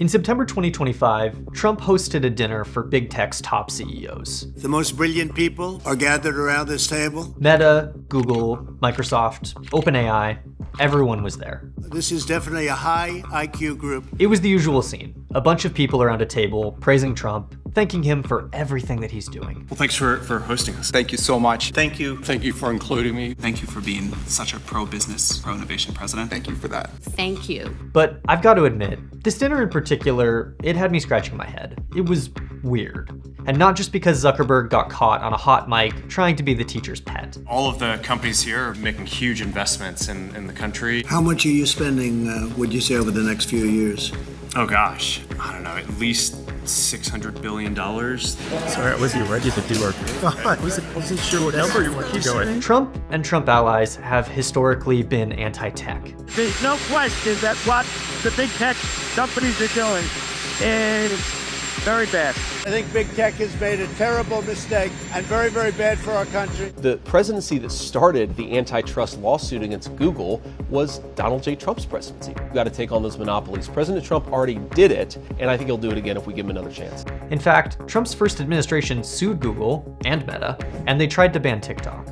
In September 2025, Trump hosted a dinner for big tech's top CEOs. The most brilliant people are gathered around this table. Meta, Google, Microsoft, OpenAI, everyone was there. This is definitely a high IQ group. It was the usual scene. A bunch of people around a table praising Trump, thanking him for everything that he's doing. Well, thanks for hosting us. Thank you so much. Thank you. Thank you for including me. Thank you for being such a pro-business, pro-innovation president. Thank you for that. Thank you. But I've got to admit, this dinner in particular, it had me scratching my head. It was weird. And not just because Zuckerberg got caught on a hot mic trying to be the teacher's pet. All of the companies here are making huge investments in the country. How much are you spending, would you say, over the next few years? Oh gosh, I don't know, at least $600 billion. Sorry, I wasn't ready to do our I wasn't sure what number you want to keep going. Trump and Trump allies have historically been anti-tech. There's no question that what the big tech companies are doing is very bad. I think big tech has made a terrible mistake and very, very bad for our country. The presidency that started the antitrust lawsuit against Google was Donald J. Trump's presidency. We've got to take on those monopolies. President Trump already did it, and I think he'll do it again if we give him another chance. In fact, Trump's first administration sued Google and Meta, and they tried to ban TikTok.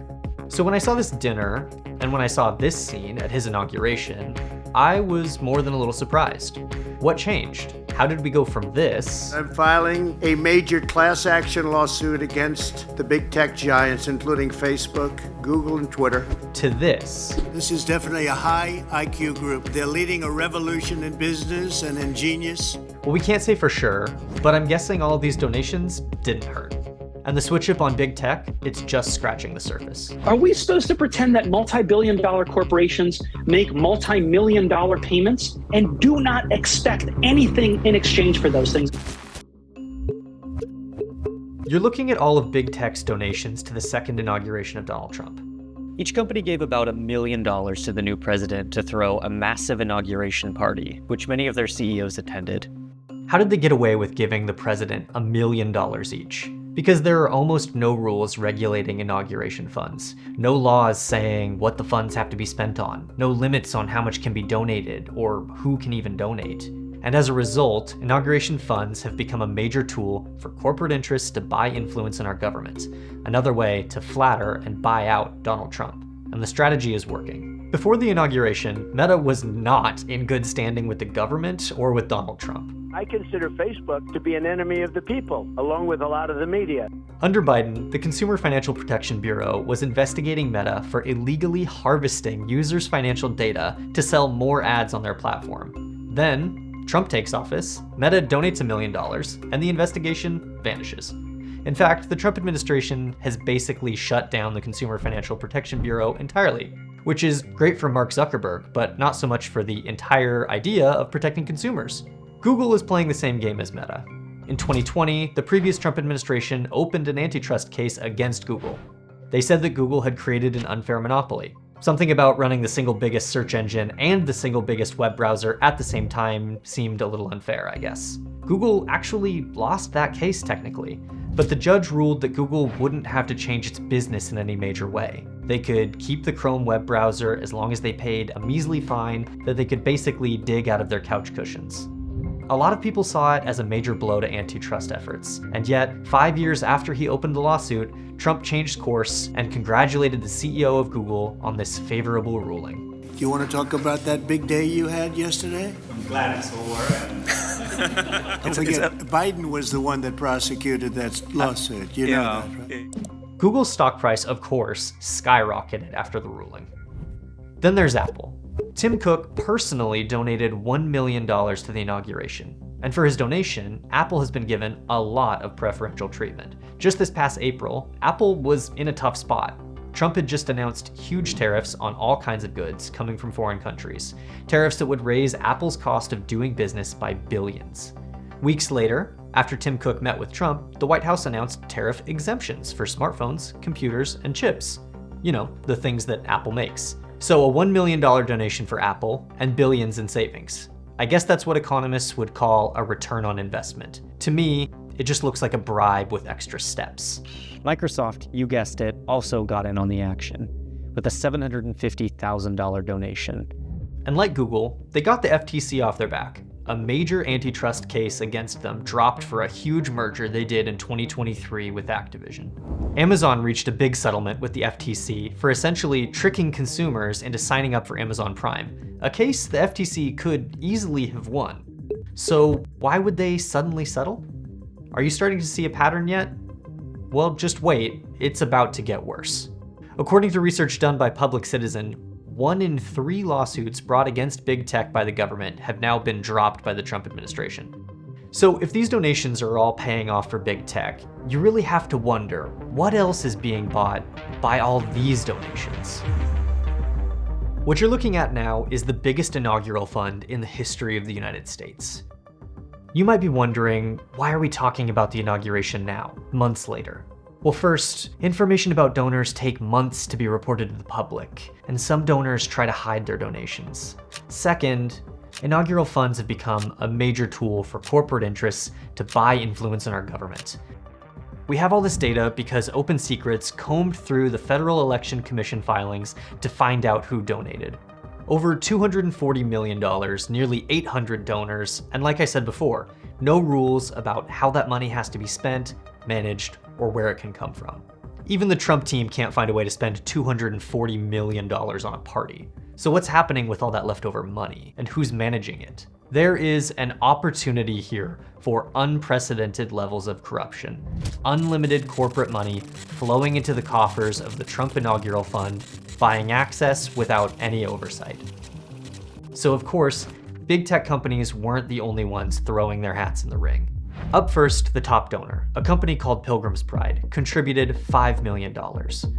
So when I saw this dinner, and when I saw this scene at his inauguration, I was more than a little surprised. What changed? How did we go from this? I'm filing a major class action lawsuit against the big tech giants, including Facebook, Google, and Twitter. To this. This is definitely a high IQ group. They're leading a revolution in business and in genius. Well, we can't say for sure, but I'm guessing all of these donations didn't hurt. And the switch up on big tech, it's just scratching the surface. Are we supposed to pretend that multi-billion-dollar corporations make multi-million-dollar payments and do not expect anything in exchange for those things? You're looking at all of big tech's donations to the second inauguration of Donald Trump. Each company gave about $1 million to the new president to throw a massive inauguration party, which many of their CEOs attended. How did they get away with giving the president $1 million each? Because there are almost no rules regulating inauguration funds, no laws saying what the funds have to be spent on, no limits on how much can be donated or who can even donate. And as a result, inauguration funds have become a major tool for corporate interests to buy influence in our government, another way to flatter and buy out Donald Trump. And the strategy is working. Before the inauguration, Meta was not in good standing with the government or with Donald Trump. I consider Facebook to be an enemy of the people, along with a lot of the media. Under Biden, the Consumer Financial Protection Bureau was investigating Meta for illegally harvesting users' financial data to sell more ads on their platform. Then, Trump takes office, Meta donates $1 million, and the investigation vanishes. In fact, the Trump administration has basically shut down the Consumer Financial Protection Bureau entirely, which is great for Mark Zuckerberg, but not so much for the entire idea of protecting consumers. Google is playing the same game as Meta. In 2020, the previous Trump administration opened an antitrust case against Google. They said that Google had created an unfair monopoly. Something about running the single biggest search engine and the single biggest web browser at the same time seemed a little unfair, I guess. Google actually lost that case technically, but the judge ruled that Google wouldn't have to change its business in any major way. They could keep the Chrome web browser as long as they paid a measly fine that they could basically dig out of their couch cushions. A lot of people saw it as a major blow to antitrust efforts, and yet, 5 years after he opened the lawsuit, Trump changed course and congratulated the CEO of Google on this favorable ruling. Do you want to talk about that big day you had yesterday? I'm glad it's over. Don't forget, Biden was the one that prosecuted that lawsuit. You know that, right? Google's stock price, of course, skyrocketed after the ruling. Then there's Apple. Tim Cook personally donated $1 million to the inauguration. And for his donation, Apple has been given a lot of preferential treatment. Just this past April, Apple was in a tough spot. Trump had just announced huge tariffs on all kinds of goods coming from foreign countries. Tariffs that would raise Apple's cost of doing business by billions. Weeks later, after Tim Cook met with Trump, the White House announced tariff exemptions for smartphones, computers, and chips. You know, the things that Apple makes. So a $1 million donation for Apple and billions in savings. I guess that's what economists would call a return on investment. To me, it just looks like a bribe with extra steps. Microsoft, you guessed it, also got in on the action with a $750,000 donation. And like Google, they got the FTC off their back. a major antitrust case against them dropped for a huge merger they did in 2023 with Activision. Amazon reached a big settlement with the FTC for essentially tricking consumers into signing up for Amazon Prime, a case the FTC could easily have won. So why would they suddenly settle? Are you starting to see a pattern yet? Well, just wait, it's about to get worse. According to research done by Public Citizen, 1 in 3 lawsuits brought against big tech by the government have now been dropped by the Trump administration. So if these donations are all paying off for big tech, you really have to wonder, what else is being bought by all these donations? What you're looking at now is the biggest inaugural fund in the history of the United States. You might be wondering, why are we talking about the inauguration now, months later? Well, first, information about donors take months to be reported to the public, and some donors try to hide their donations. Second, inaugural funds have become a major tool for corporate interests to buy influence in our government. We have all this data because Open Secrets combed through the Federal Election Commission filings to find out who donated. Over $240 million, nearly 800 donors, and like I said before, no rules about how that money has to be spent, managed, or where it can come from. Even the Trump team can't find a way to spend $240 million on a party. So what's happening with all that leftover money, and who's managing it? There is an opportunity here for unprecedented levels of corruption. Unlimited corporate money flowing into the coffers of the Trump inaugural fund, buying access without any oversight. So of course, big tech companies weren't the only ones throwing their hats in the ring. Up first, the top donor, a company called Pilgrim's Pride, contributed $5 million.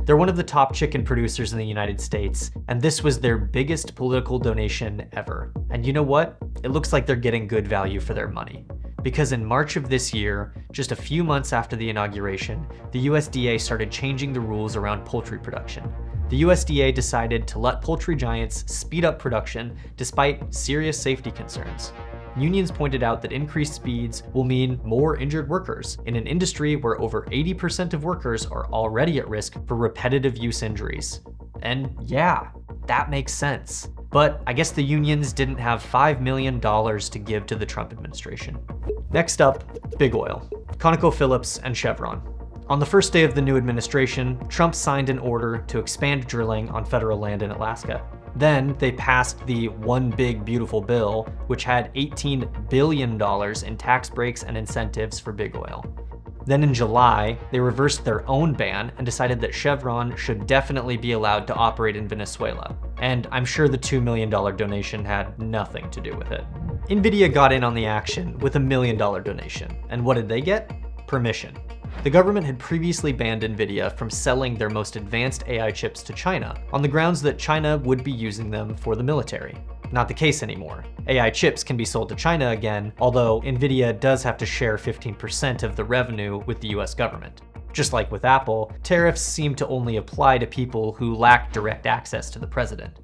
They're one of the top chicken producers in the United States, and this was their biggest political donation ever. And you know what? It looks like they're getting good value for their money. Because in March of this year, just a few months after the inauguration, the USDA started changing the rules around poultry production. The USDA decided to let poultry giants speed up production despite serious safety concerns. Unions pointed out that increased speeds will mean more injured workers in an industry where over 80% of workers are already at risk for repetitive use injuries. And yeah, that makes sense. But I guess the unions didn't have $5 million to give to the Trump administration. Next up, Big Oil, ConocoPhillips, and Chevron. On the first day of the new administration, Trump signed an order to expand drilling on federal land in Alaska. Then they passed the One Big Beautiful Bill, which had $18 billion in tax breaks and incentives for big oil. Then in July, they reversed their own ban and decided that Chevron should definitely be allowed to operate in Venezuela. And I'm sure the $2 million donation had nothing to do with it. Nvidia got in on the action with a $1 million donation. And what did they get? Permission. The government had previously banned Nvidia from selling their most advanced AI chips to China on the grounds that China would be using them for the military. Not the case anymore. AI chips can be sold to China again, although Nvidia does have to share 15% of the revenue with the US government. Just like with Apple, tariffs seem to only apply to people who lack direct access to the president.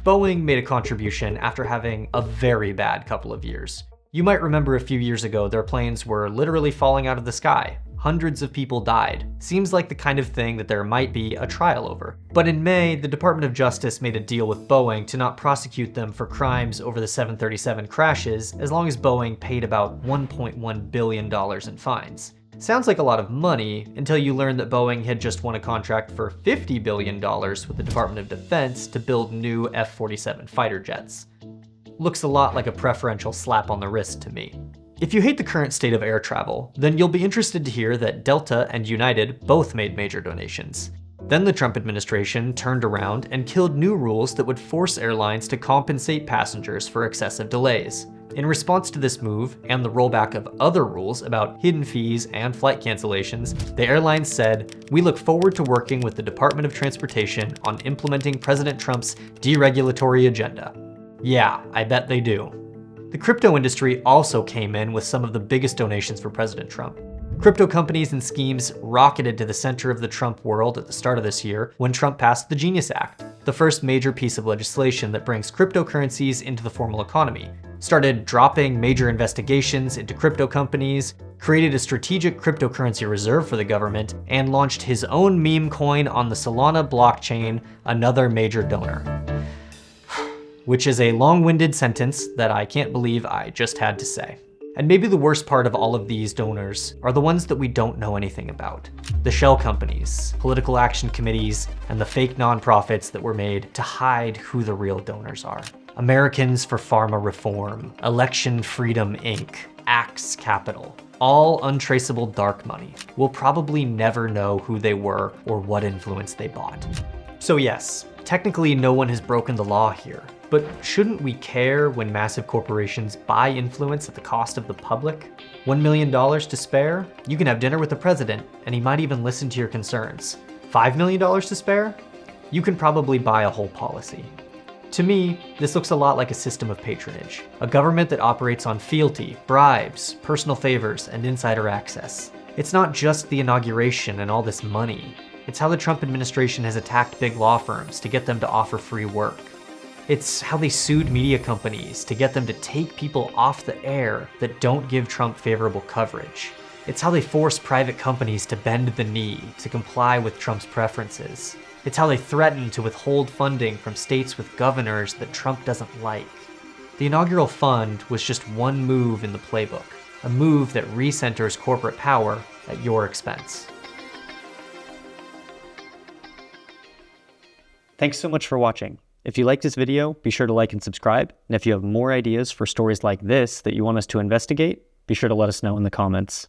Boeing made a contribution after having a very bad couple of years. You might remember a few years ago their planes were literally falling out of the sky. Hundreds of people died. Seems like the kind of thing that there might be a trial over. But in May, the Department of Justice made a deal with Boeing to not prosecute them for crimes over the 737 crashes, as long as Boeing paid about $1.1 billion in fines. Sounds like a lot of money until you learn that Boeing had just won a contract for $50 billion with the Department of Defense to build new F-47 fighter jets. Looks a lot like a preferential slap on the wrist to me. If you hate the current state of air travel, then you'll be interested to hear that Delta and United both made major donations. Then the Trump administration turned around and killed new rules that would force airlines to compensate passengers for excessive delays. In response to this move, and the rollback of other rules about hidden fees and flight cancellations, the airlines said, "We look forward to working with the Department of Transportation on implementing President Trump's deregulatory agenda." Yeah, I bet they do. The crypto industry also came in with some of the biggest donations for President Trump. Crypto companies and schemes rocketed to the center of the Trump world at the start of this year when Trump passed the Genius Act, the first major piece of legislation that brings cryptocurrencies into the formal economy, started dropping major investigations into crypto companies, created a strategic cryptocurrency reserve for the government, and launched his own meme coin on the Solana blockchain, another major donor. which is a long-winded sentence that I can't believe I just had to say. And maybe the worst part of all of these donors are the ones that we don't know anything about. The shell companies, political action committees, and the fake nonprofits that were made to hide who the real donors are. Americans for Pharma Reform, Election Freedom Inc., Axe Capital, all untraceable dark money. We'll probably never know who they were or what influence they bought. So yes, technically no one has broken the law here, but shouldn't we care when massive corporations buy influence at the cost of the public? $1 million to spare? You can have dinner with the president, and he might even listen to your concerns. $5 million to spare? You can probably buy a whole policy. To me, this looks a lot like a system of patronage, a government that operates on fealty, bribes, personal favors, and insider access. It's not just the inauguration and all this money. It's how the Trump administration has attacked big law firms to get them to offer free work. It's how they sued media companies to get them to take people off the air that don't give Trump favorable coverage. It's how they force private companies to bend the knee to comply with Trump's preferences. It's how they threaten to withhold funding from states with governors that Trump doesn't like. The inaugural fund was just one move in the playbook, a move that recenters corporate power at your expense. Thanks so much for watching. If you liked this video, be sure to like and subscribe. And if you have more ideas for stories like this that you want us to investigate, be sure to let us know in the comments.